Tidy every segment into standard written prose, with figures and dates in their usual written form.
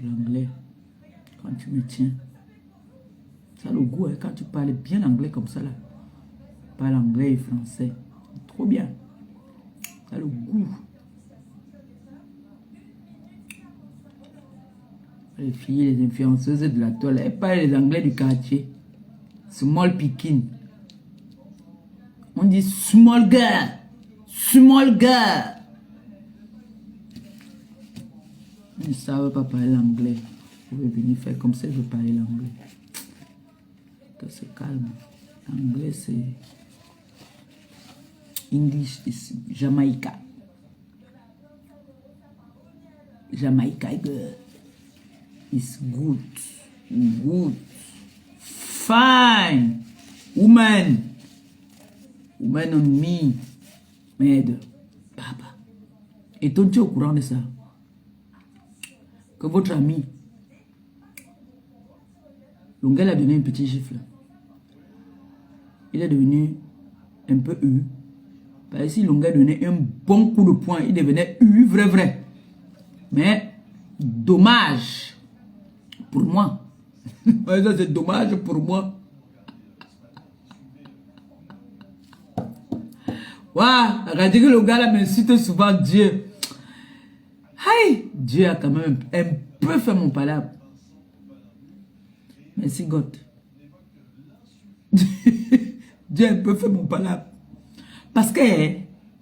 l'anglais. Quand tu me tiens. Ça a le goût, hein, quand tu parles bien anglais comme ça là. Parle anglais et français. Trop bien. Ça a le goût. Les filles, les influenceuses de la toile, elles parlent les anglais du quartier. Small picking. On dit small girl. Small girl. Ils ne savent pas parler l'anglais. Vous pouvez venir faire comme ça, je veux parler l'anglais. Ça se calme. L'anglais, c'est... English is Jamaica. Jamaica girl. It's good. Good. Fine. Woman. Woman on me. Merde. Papa. Et toi, tu es au courant de ça? Que votre ami, Longuel a donné un petit gifle. Il est devenu un peu U. Parce que si Longuel donnait un bon coup de poing, il devenait U, vrai. Mais, dommage pour moi. Ça, c'est dommage pour moi. Waouh, regardez que le gars là m'insulte souvent Dieu. Aïe, Dieu a quand même un peu fait mon palabre. Merci God. Dieu a un peu fait mon palabre. Parce que,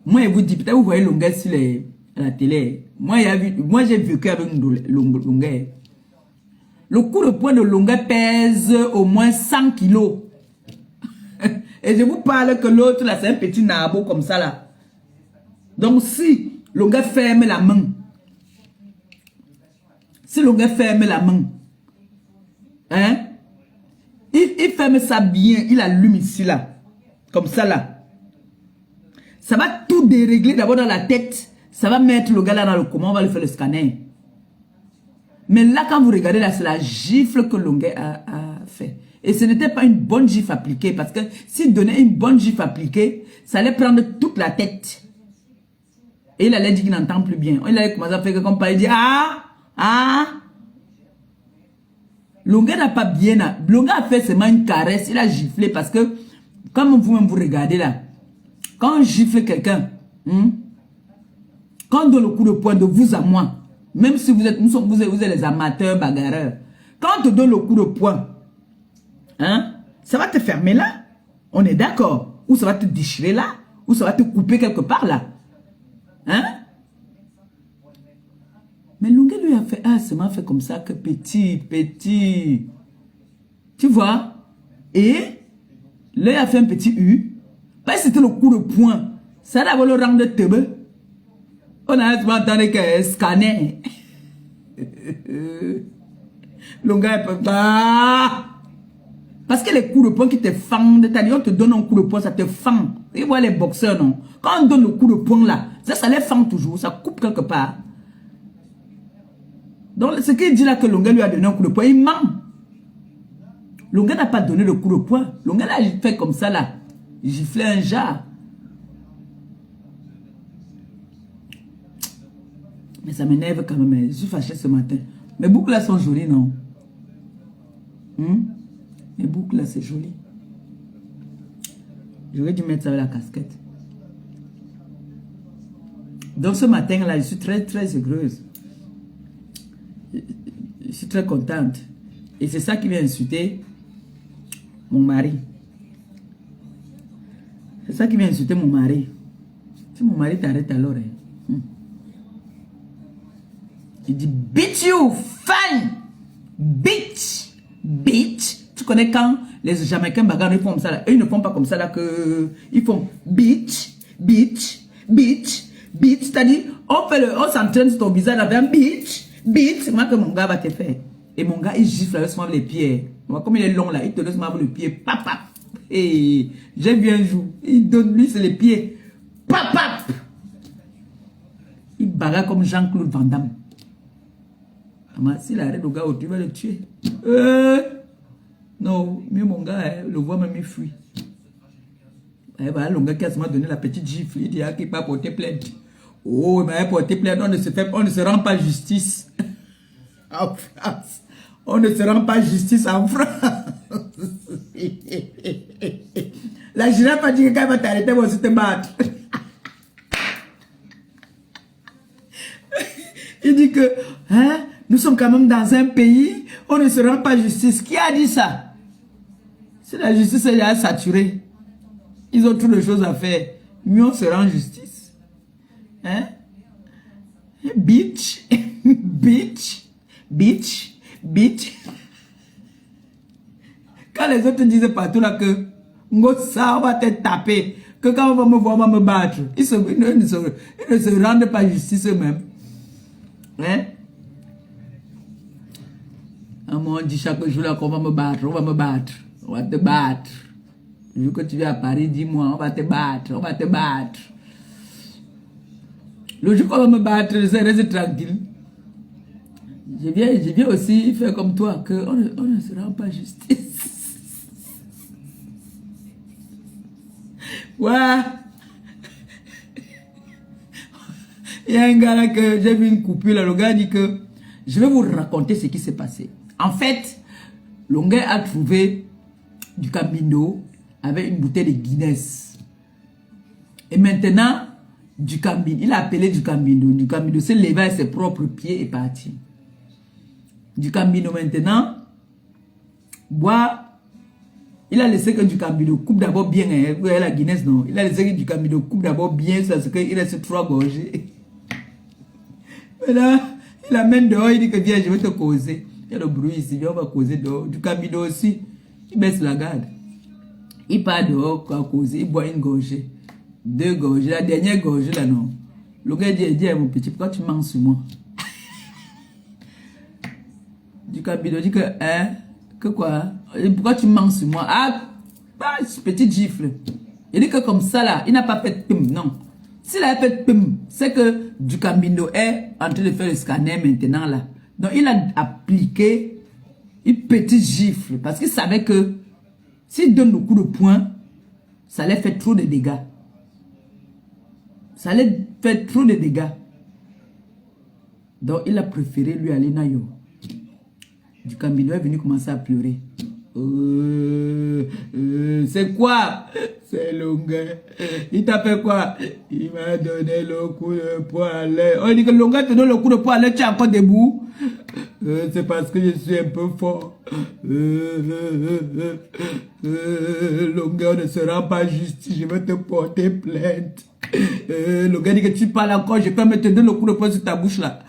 moi, je vous dis, peut-être vous voyez Longuel sur la télé. Moi, j'ai vécu avec Longuel. Le coup de poing de Longuel pèse au moins 100 kilos. Et je vous parle que l'autre, là, c'est un petit nabo comme ça, là. Donc, si Longuel ferme la main, si Longuel ferme la main, hein, il ferme ça bien, il allume ici, là, comme ça, là. Ça va tout dérégler d'abord dans la tête. Ça va mettre le gars là dans le coma, on va lui faire le scanner. Mais là, quand vous regardez là, c'est la gifle que Longuel a fait. Et ce n'était pas une bonne gifle appliquée, parce que s'il donnait une bonne gifle appliquée, ça allait prendre toute la tête. Et il allait dire qu'il n'entend plus bien. Il allait commencer à faire comme par il dit, Longuel n'a pas bien... Longuel a fait seulement une caresse, il a giflé, parce que, comme vous-même vous regardez là, quand on gifle quelqu'un, quand on donne le coup de poing de vous à moi, même si vous êtes les amateurs bagarreurs, quand on te donne le coup de poing, hein, ça va te fermer là, on est d'accord, ou ça va te déchirer là, ou ça va te couper quelque part là, hein. Mais Longuel lui a fait, ça m'a fait comme ça que petit, tu vois, et là il a fait un petit U. Parce que c'était le coup de poing. Ça d'abord le rang de tebe. On a entendu que scanner. Longuel peut pas. Parce que les coups de poing qui te fendent, c'est-à-dire on te donne un coup de poing, ça te fend. Et vous voyez les boxeurs, non? Quand on donne le coup de poing là, ça les fend toujours, ça coupe quelque part. Donc ce qu'il dit là que Longuel lui a donné un coup de poing, il ment. Longuel n'a pas donné le coup de poing. Longuel a fait comme ça là. Gifler un jar. Mais ça m'énerve quand même. Je suis fâché ce matin. Mes boucles là sont jolies, non? Mes boucles là, c'est joli. J'aurais dû mettre ça avec la casquette. Donc ce matin là, je suis très heureuse. Je suis très contente. Et c'est ça qui vient insulter mon mari. C'est ça qui vient insulter mon mari. Si mon mari t'arrête alors, il dit beat you, fine, bitch. Tu connais quand les Jamaïcains bagarrent, ils font comme ça là. Eux, ils ne font pas comme ça là que ils font bitch. C'est-à-dire, on s'entraîne sur ton visage avec un bitch. C'est moi que mon gars va te faire. Et mon gars, il gifle avec les pieds. Comme il est long là, il te laisse avec le pied. Papa. Et j'ai vu un jour, il donne lui sur les pieds. Papa. Il bagarre comme Jean-Claude Van Damme. S'il arrête le gars, tu vas le tuer. Non, mais mon gars, le voit même, il fuit. Et voilà, le gars qui a donné la petite gifle, il dit qu'il va porter plainte. Oh, il va porter plainte, on ne se rend pas justice. en France. On ne se rend pas justice en France. La girafe a dit que quand elle va t'arrêter, elle va aussi te battre. Il dit que, hein, nous sommes quand même dans un pays, on ne se rend pas justice. Qui a dit ça? Si la justice est déjà saturée, ils ont trop de choses à faire. Mieux on se rend justice. Hein? Bitch, bitch, bitch, bitch. Quand les autres disaient partout là que ça, on va te taper, que quand on va me voir, on va me battre, ils ne se rendent pas justice eux-mêmes. Hein? On dit chaque jour là qu'on va me battre, on va me battre, on va te battre. Le jour que tu viens à Paris, dis-moi, on va te battre, on va te battre. Le jour qu'on va me battre, je reste tranquille. Je viens aussi faire comme toi, qu'on ne se rend pas justice. Ouais. Il y a un gars là que j'ai vu une coupure là, le gars dit que je vais vous raconter ce qui s'est passé. En fait, le gars a trouvé du Camino avec une bouteille de Guinness. Et maintenant, du Camino, il a appelé du Camino s'est levé à ses propres pieds et parti. Du Camino maintenant, boit. Il a laissé que du Camino coupe d'abord bien, hein, la Guinness non. Il a laissé que du Camino coupe d'abord bien, parce qu'il reste 3 gorgées. Maintenant, il amène dehors, il dit que viens, je vais te causer. Il y a le bruit ici, viens, on va causer dehors. Du Camino aussi, il baisse la garde. Il part dehors, à causer, il boit une gorgée. 2 gorgées, la dernière gorgée là non. Le gars dit mon petit, pourquoi tu mens sur moi? Du Camino dit que, hein, que quoi? Pourquoi tu mens sur moi? Ah, petite gifle. Il dit que comme ça là, il n'a pas fait de pim, non. S'il a fait de pim, c'est que du Camino est en train de faire le scanner maintenant là. Donc il a appliqué une petite gifle parce qu'il savait que s'il donne le coup de poing, ça allait faire trop de dégâts. Ça allait faire trop de dégâts. Donc il a préféré lui aller nayo. Du Camino est venu commencer à pleurer. C'est quoi? C'est Longuet. Il t'a fait quoi? Il m'a donné le coup de poing à l'air. On dit que Longuet te donne le coup de poing à l'air, tu es encore debout. C'est parce que je suis un peu fort. Longuet, on ne se rend pas justice, je vais te porter plainte. Longuet dit que tu parles encore, je peux me te donner le coup de poing sur ta bouche là.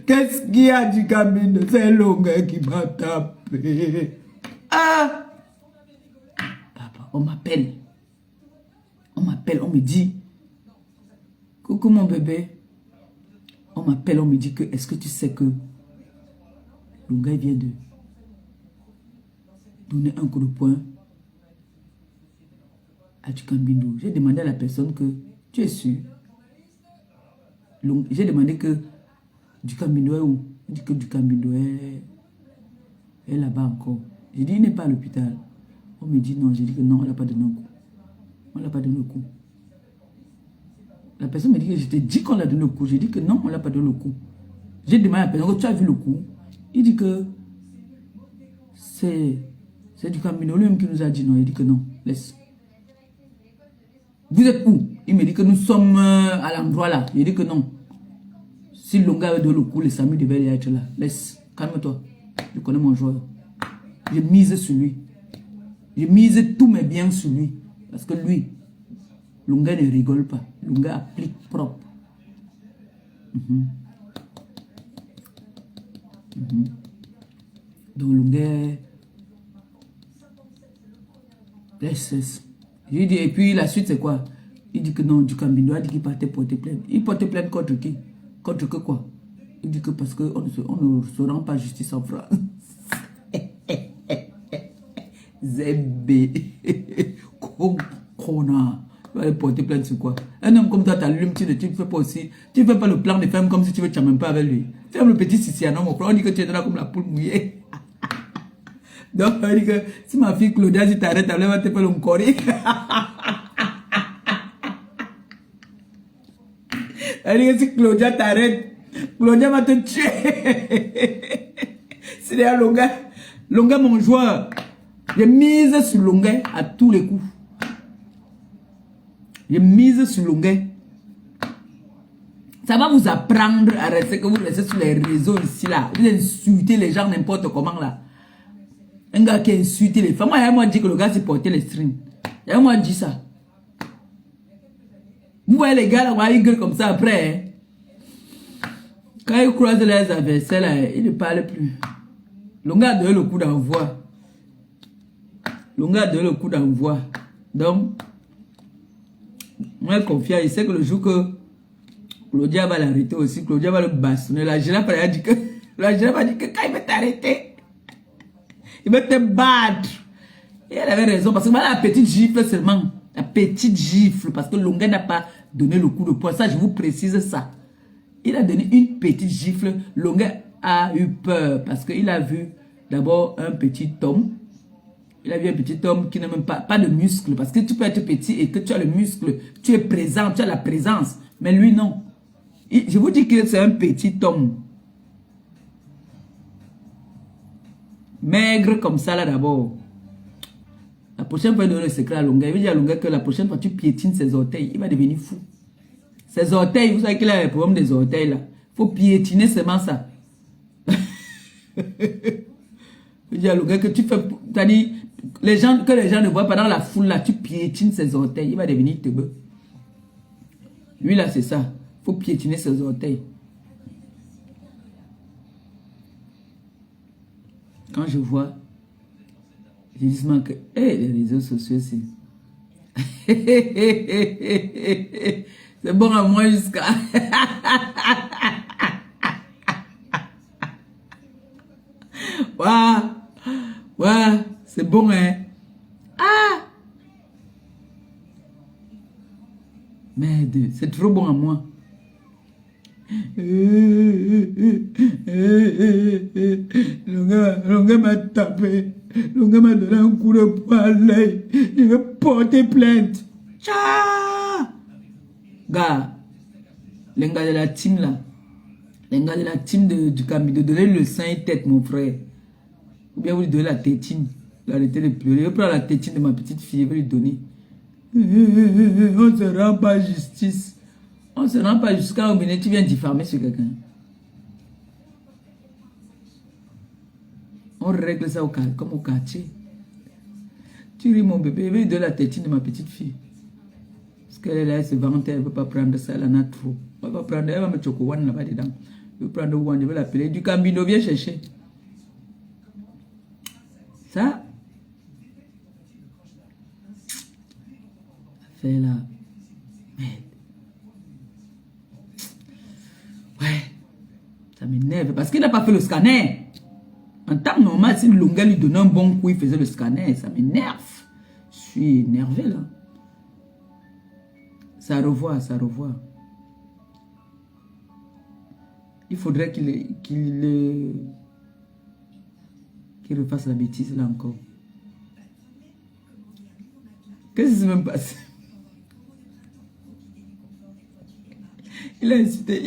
Qu'est-ce qu'il y a du Camino? C'est Longuet qui m'a tapé. Ah! Papa, on m'appelle. On m'appelle, on me dit. Coucou mon bébé. On m'appelle, on me dit que est-ce que tu sais que Longuet vient de donner un coup de poing à du Camino. J'ai demandé à la personne que tu es sûr? J'ai demandé que du Camino est où? Il dit que du Camino est là-bas encore. J'ai dit il n'est pas à l'hôpital. On me dit non. J'ai dit que non, on ne l'a pas donné un coup. On ne l'a pas donné le coup. La personne me dit que je t'ai dit qu'on l'a donné le coup. J'ai dit que non, on ne l'a pas donné le coup. J'ai demandé à la personne que tu as vu le coup. Il dit que c'est du Camino lui-même qui nous a dit non. Il dit que non, laisse. Vous êtes où? Il me dit que nous sommes à l'endroit là. Il dit que non. Si Longuet avait donné le coup, le Samy devait y être là. Laisse, calme-toi. Je connais mon joueur. Je mise sur lui. Je mise tous mes biens sur lui. Parce que lui, Longuet ne rigole pas. Longuet applique propre. Donc Longuet... Laisse. Je lui dis, et puis la suite c'est quoi? Il dit que non, du Camino a dit qu'il partait porter plainte. Il portait plainte contre qui? Contre que quoi? Il dit que parce qu'on ne se rend pas justice en France. Zébé. Connard. Tu vas aller porter plainte sur quoi? Un homme comme toi, t'allumes, tu ne fais pas aussi. Tu ne fais pas le plan de femme comme si tu veux te même pas avec lui. Tu aimes le petit Sicianon, mon frère. On dit que tu es là comme la poule mouillée. Donc, on dit que si ma fille Claudia, si t'arrêtes, elle va te faire le corps. C'est-à-dire que si Claudia t'arrête, Claudia va te tuer. C'est d'ailleurs Longa mon joueur. J'ai mise sur Longa à tous les coups. J'ai mise sur Longa. Ça va vous apprendre à rester, que vous restez sur les réseaux ici là. Vous insultez les gens n'importe comment là. Un gars qui a insulté les femmes. Moi, il y a moi dit que le gars s'est porté les streams. Il y a moi dit ça. Vous voyez les gars là, ils gueulent comme ça après. Hein? Quand ils croisent les adversaires là, ils ne parlent plus. Le gars a donné le coup d'envoi. Le gars a donné le coup d'envoi. Donc, moi, confiant, il sait que le jour que Claudia va l'arrêter aussi, Claudia va le bastonner. La girafe a dit que, quand il va t'arrêter, il va te battre. Et elle avait raison, parce que voilà la petite gifle seulement. La petite gifle, parce que Longa n'a pas donné le coup de poing. Ça, je vous précise ça. Il a donné une petite gifle. Longa a eu peur, parce qu'il a vu d'abord un petit homme. Il a vu un petit homme qui n'a même pas de muscles. Parce que tu peux être petit et que tu as le muscle. Tu es présent, tu as la présence. Mais lui, non. Je vous dis que c'est un petit homme. Maigre comme ça, là, d'abord. La prochaine fois, il donne le secret à Longa. Il veut dire à Longa que la prochaine fois, tu piétines ses orteils. Il va devenir fou. Ses orteils, vous savez qu'il a un problème des orteils, là. Il faut piétiner seulement ça. Il veut dire à Longa que tu fais... C'est-à-dire, que les gens ne voient pas dans la foule, là, tu piétines ses orteils. Il va devenir teubeux. Lui, là, c'est ça. Il faut piétiner ses orteils. Quand je vois, je dis que les réseaux sociaux, c'est... c'est bon à moi jusqu'à... ouais, c'est bon, hein. Ah! Merde, c'est trop bon à moi. Le gars m'a tapé. Le gars m'a donné un coup de poing à l'œil. Je vais porter plainte. Tcha! Gars, les gars de la team là. Les gars de la team du Cambi, de donner le sein et tête, mon frère. Ou bien vous lui donnez la tétine. Arrêtez de pleurer. Je prends la tétine de ma petite fille, je vais lui donner. On ne se rend pas justice. On ne se rend pas jusqu'à au tu viens diffamer sur quelqu'un. On règle ça comme au quartier. Tu ris mon bébé, je vais lui donner la tétine de ma petite fille. Parce qu'elle est là, elle se vante, elle ne veut pas prendre ça, elle en a trop. Elle va prendre, elle va mettre Choco-Wan là-bas dedans. Je vais prendre Wan, je vais l'appeler. Du Cambino, viens chercher. Ça. Fait là. Merde. Ouais. Ça m'énerve. Parce qu'il n'a pas fait le scanner. En temps normal, si Longa lui donnait un bon coup, il faisait le scanner. Ça m'énerve. Je suis énervé là. Ça revoit, ça revoit. Il faudrait qu'il refasse la bêtise là encore. Qu'est-ce qui s'est même passé? Il a insulté.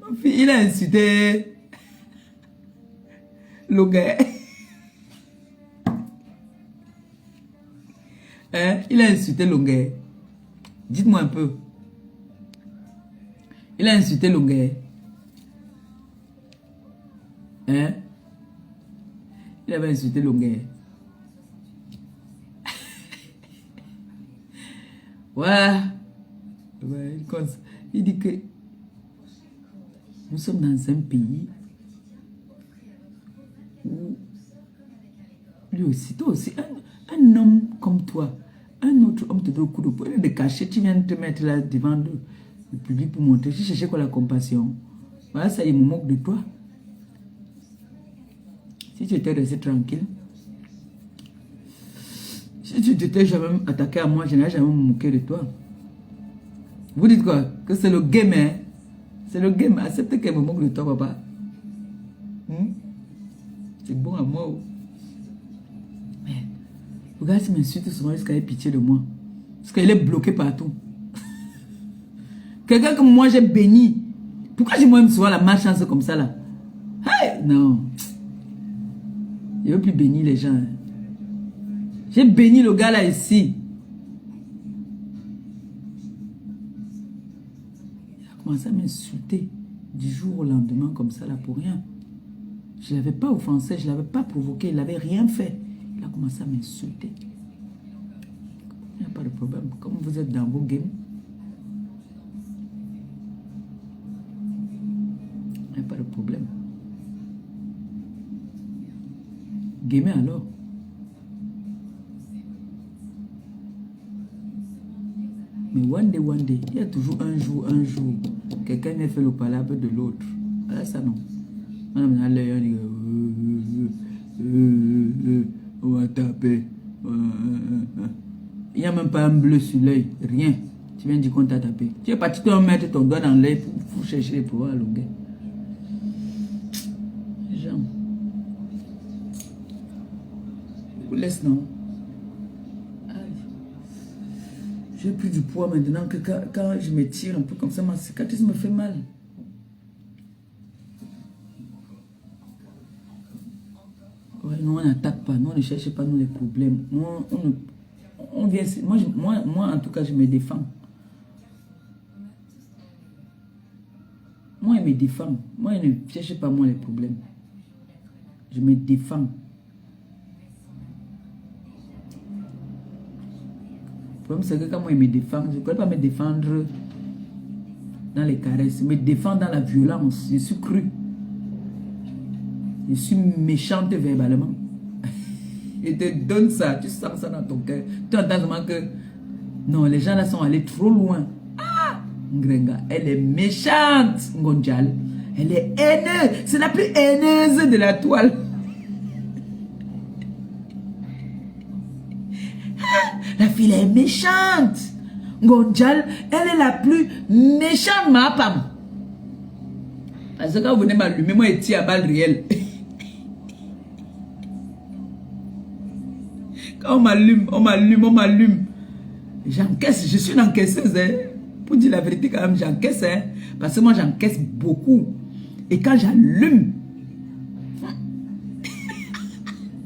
Ma fille, il a insulté le gars. Hein? Il a insulté le gars. Dites-moi un peu. Il a insulté le gars. Hein? Il avait insulté le gars. Ouais, il dit que nous sommes dans un pays où lui aussi, toi aussi, un homme comme toi, un autre homme te donne le coup de poing, de cacher, tu viens de te mettre là devant le public pour montrer. Tu cherchais quoi la compassion? Voilà, ça, il me moque de toi. Si tu étais resté tranquille, si tu t'étais jamais attaqué à moi, je n'ai jamais me moqué de toi. Vous dites quoi? Que c'est le game, hein? C'est le game. Acceptez qu'elle me moque de toi, papa. C'est bon à moi. Mais, regarde, si m'insulte souvent jusqu'à avoir pitié de moi. Parce qu'elle est bloquée partout. Quelqu'un que moi j'ai béni. Pourquoi j'ai moi-même souvent la malchance comme ça là? Hey, non. Je ne veux plus bénir les gens. J'ai béni le gars là ici. Il a commencé à m'insulter du jour au lendemain comme ça là pour rien. Je ne l'avais pas offensé, je ne l'avais pas provoqué, il n'avait rien fait. Il a commencé à m'insulter. Il n'y a pas de problème. Comme vous êtes dans vos games, il n'y a pas de problème. Gamez alors. Mais one day, il y a toujours un jour, quelqu'un vient fait le palabre de l'autre. Voilà ça non. On va taper. Il n'y a même pas un bleu sur l'œil, rien. Tu viens dire qu'on t'a tapé. Tu es parti te mettre ton doigt dans l'œil pour chercher les pouvoirs longueurs. Jean. Vous laisse non. J'ai plus du poids maintenant que quand je me tire un peu comme ça, ma cicatrice me fait mal. Ouais, nous on n'attaque pas, nous on ne cherche pas nous les problèmes. Nous on vient, moi en tout cas je me défends. Moi je me défends. Moi je ne cherche pas moi les problèmes. Je me défends. Le problème c'est que quand moi je me défends, je ne peux pas me défendre dans les caresses. Je me défends dans la violence. Je suis cru. Je suis méchante verbalement. Je te donne ça, tu sens ça dans ton cœur. Tu entends vraiment que non, les gens là sont allés trop loin. Ah, Ngrenga, elle est méchante, Ngonjal. Elle est haineuse. C'est la plus haineuse de la toile. Ah, la fille est méchante. Ngonjal, elle est la plus méchante, ma femme. Parce que quand vous venez m'allumer, moi, je tire à balle réelle. Quand on m'allume. J'encaisse, je suis une encaisseuse. Hein. Pour dire la vérité, quand même, j'encaisse. Hein. Parce que moi, j'encaisse beaucoup. Et quand j'allume,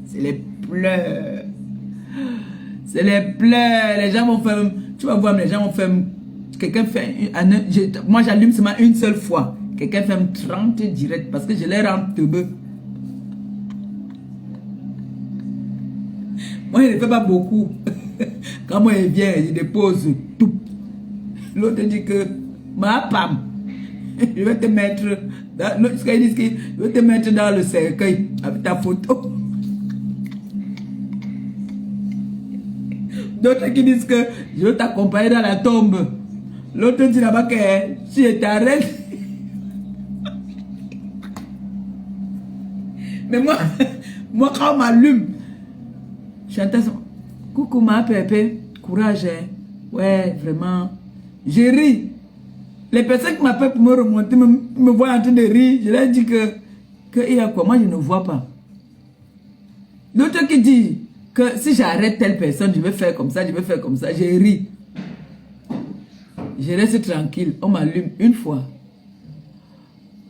c'est les pleurs. C'est les pleurs. Les gens vont faire, tu vas voir, les gens vont faire, quelqu'un fait, moi, j'allume seulement une seule fois. Quelqu'un fait 30 directs parce que je les rends teubeux. Moi, je ne fais pas beaucoup. Quand moi, il vient, il dépose tout. L'autre dit que, ma femme, je vais te mettre dans, je vais te mettre dans le cercueil avec ta photo. D'autres qui disent que je vais t'accompagner dans la tombe. L'autre dit là-bas que si je t'arrête. Mais moi quand on m'allume, j'entends ça. Coucou ma pépé, courage. Hein. Ouais, vraiment. Je ris. Les personnes qui m'appellent pour me remonter me voient en train de rire. Je leur dis que il y a quoi? Moi, je ne vois pas. L'autre qui dit que si j'arrête telle personne, je vais faire comme ça, je vais faire comme ça. Je ris. Je reste tranquille. On m'allume une fois.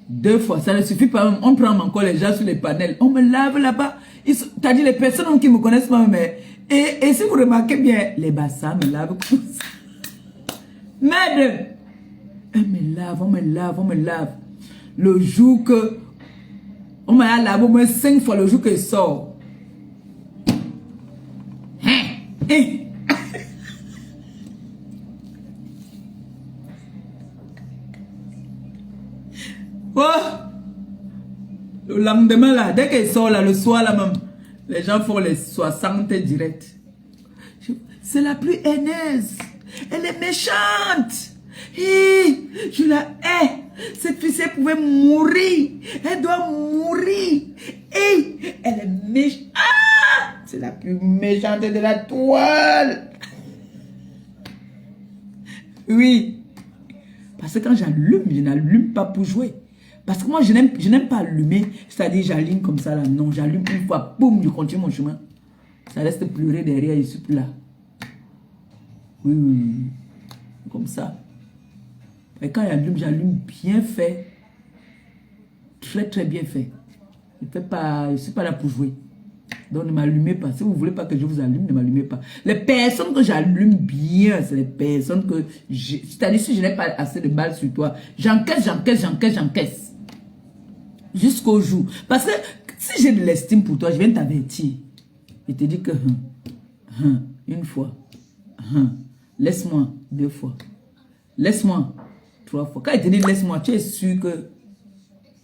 2 fois, ça ne suffit pas. On prend encore les gens sur les panels. On me lave là-bas. C'est-à-dire les personnes qui me connaissent pas, mais et si vous remarquez bien, les bassins me lavent comme ça. Merde! On me lave. Le jour que on m'a lavé au moins 5 fois le jour que je sors. Oh! Le lendemain là, dès qu'elle sort là, le soir là même, les gens font les 60 directs. C'est la plus haineuse. Elle est méchante. Je la hais. Cette fille, elle pouvait mourir. Elle doit mourir. Elle est méchante. C'est la plus méchante de la toile. Oui. Parce que quand j'allume, je n'allume pas pour jouer. Parce que moi, je n'aime pas allumer. C'est-à-dire, j'allume comme ça là. Non, j'allume une fois. Boum, je continue mon chemin. Ça reste pleurer derrière, je suis plus là. Oui, oui, oui. Comme ça. Et quand j'allume bien fait. Très, très bien fait. Je ne suis pas là pour jouer. Donc, ne m'allumez pas. Si vous ne voulez pas que je vous allume, ne m'allumez pas. Les personnes que j'allume bien, c'est les personnes que... C'est-à-dire, si je n'ai pas assez de balles sur toi, j'encaisse. Jusqu'au jour. Parce que si j'ai de l'estime pour toi, je viens t'avertir. Je te dis que... une fois. Laisse-moi 2 fois. Laisse-moi 3 fois. Quand il te dit laisse-moi, tu es sûr que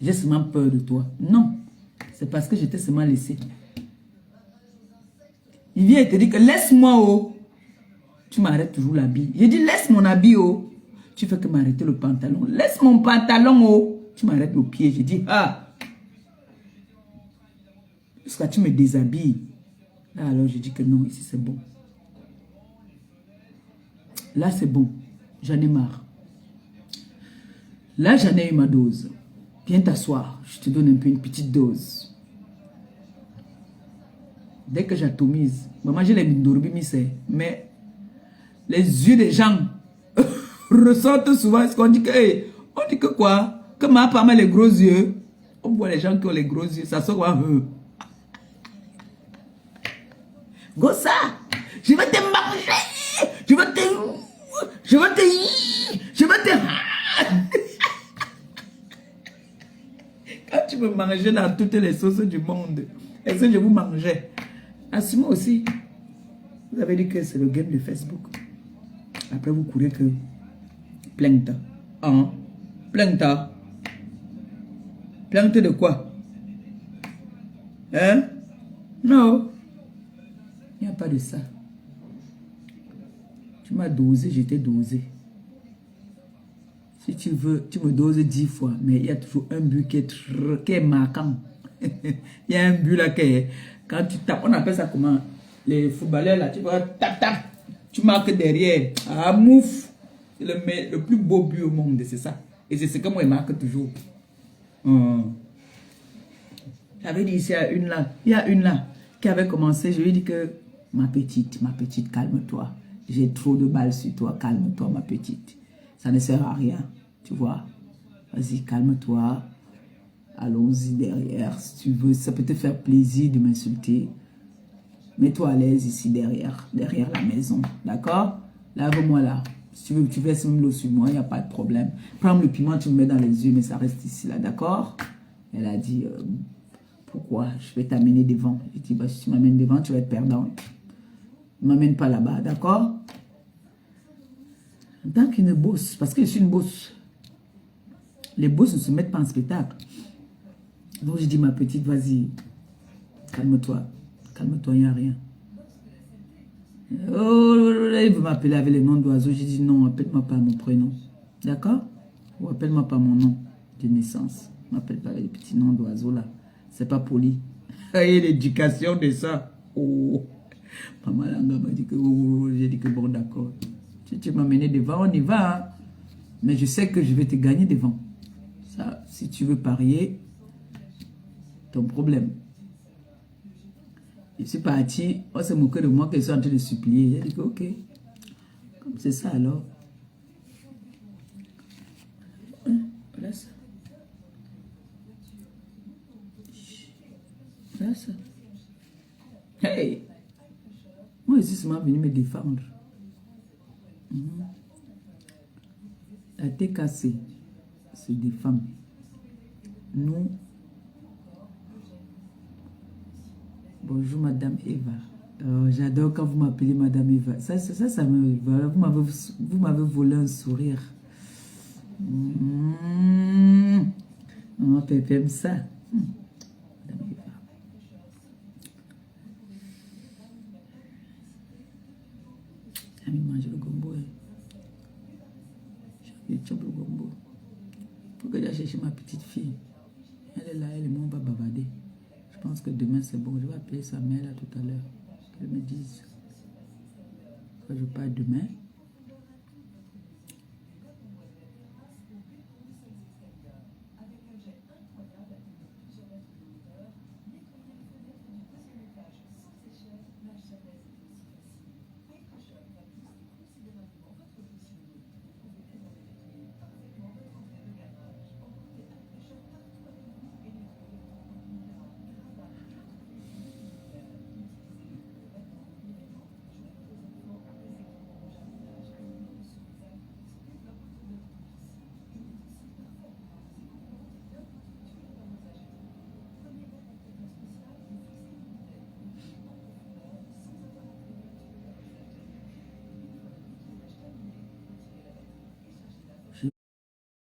j'ai seulement peur de toi. Non. C'est parce que je t'ai seulement laissé. Il vient et te dit que laisse-moi, oh. Tu m'arrêtes toujours l'habit. J'ai dit laisse mon habit, oh. Tu fais que m'arrêter le pantalon. Laisse mon pantalon, oh. Tu m'arrêtes le pied. J'ai dit, ah. Jusqu'à tu me déshabilles. Là, alors, je dis que non, ici c'est bon. Là, c'est bon. J'en ai marre. Là, j'en ai eu ma dose. Viens t'asseoir. Je te donne un peu une petite dose. Dès que j'atomise, moi j'ai les Mindorbi, mais les yeux des gens ressortent souvent. Est-ce qu'on dit que, on dit que quoi? Que ma femme a les gros yeux. On voit les gens qui ont les gros yeux. Ça sort quoi? Gossa, je vais te manger. Je vais te... Quand tu me mangeais dans toutes les sauces du monde, est-ce que je vous mangeais? Assumez aussi. Vous avez dit que c'est le game de Facebook. Après, vous courez que plainte. Hein? Plainte. Plainte de quoi? Hein? Non. Il n'y a pas de ça. Tu m'as dosé, j'étais dosé. Si tu veux, tu me doses 10 fois, mais il y a toujours un but qui est marquant. Il y a un but là qui est... Quand tu tapes, on appelle ça comment? Les footballeurs là, tu vois, tap, tu marques derrière. Ah, mouf! C'est le plus beau but au monde, c'est ça. Et c'est ce que moi, je marque toujours. J'avais dit ici, il y a une là, qui avait commencé, je lui ai dit que, ma petite, calme-toi. J'ai trop de balles sur toi, calme-toi, ma petite. Ça ne sert à rien, tu vois. Vas-y, calme-toi. Allons-y derrière, si tu veux. Ça peut te faire plaisir de m'insulter. Mets-toi à l'aise ici derrière la maison. D'accord? Lave-moi là. Si tu veux, tu verses même l'eau sur moi, il n'y a pas de problème. Prends le piment, tu me mets dans les yeux, mais ça reste ici là, d'accord? Elle a dit, pourquoi? Je vais t'amener devant. Je dis, bah, si tu m'amènes devant, tu vas être perdante. Ne m'amène pas là-bas, d'accord? En tant qu'une bosse, parce que je suis une bosse. Les bosses ne se mettent pas en spectacle. Donc je dis, ma petite, vas-y, calme-toi. Calme-toi, il n'y a rien. Oh, il veut m'appeler avec les noms d'oiseaux. J'ai dit, non, appelle-moi pas mon prénom. D'accord? Ou appelle-moi pas mon nom de naissance. Ne m'appelle pas avec les petits noms d'oiseaux là. C'est pas poli. Il y a l'éducation de ça. Oh. Maman Langa m'a dit que, oh, j'ai dit que bon, d'accord. Si tu m'as mené devant, on y va. Hein? Mais je sais que je vais te gagner devant. Ça, si tu veux parier, ton problème. Je suis parti, on s'est moqué de moi qu'ils sont en train de supplier. J'ai dit que ok, comme c'est ça alors. Voilà ça. Voilà ça. Hey! Moi, je suis seulement venu me défendre. La TKC se défend. Nous, bonjour Madame Eva. J'adore quand vous m'appelez Madame Eva. Ça me... Voilà, vous m'avez volé un sourire. On peut faire ça. Madame Eva. J'ai envie de manger le gombo. J'ai envie de choper le gombo. Faut que j'aille chercher ma petite fille. Elle est là, elle et moi, on va bavarder. Je pense que demain c'est bon. Je vais appeler sa mère là tout à l'heure. Qu'elle me dise que je pars demain.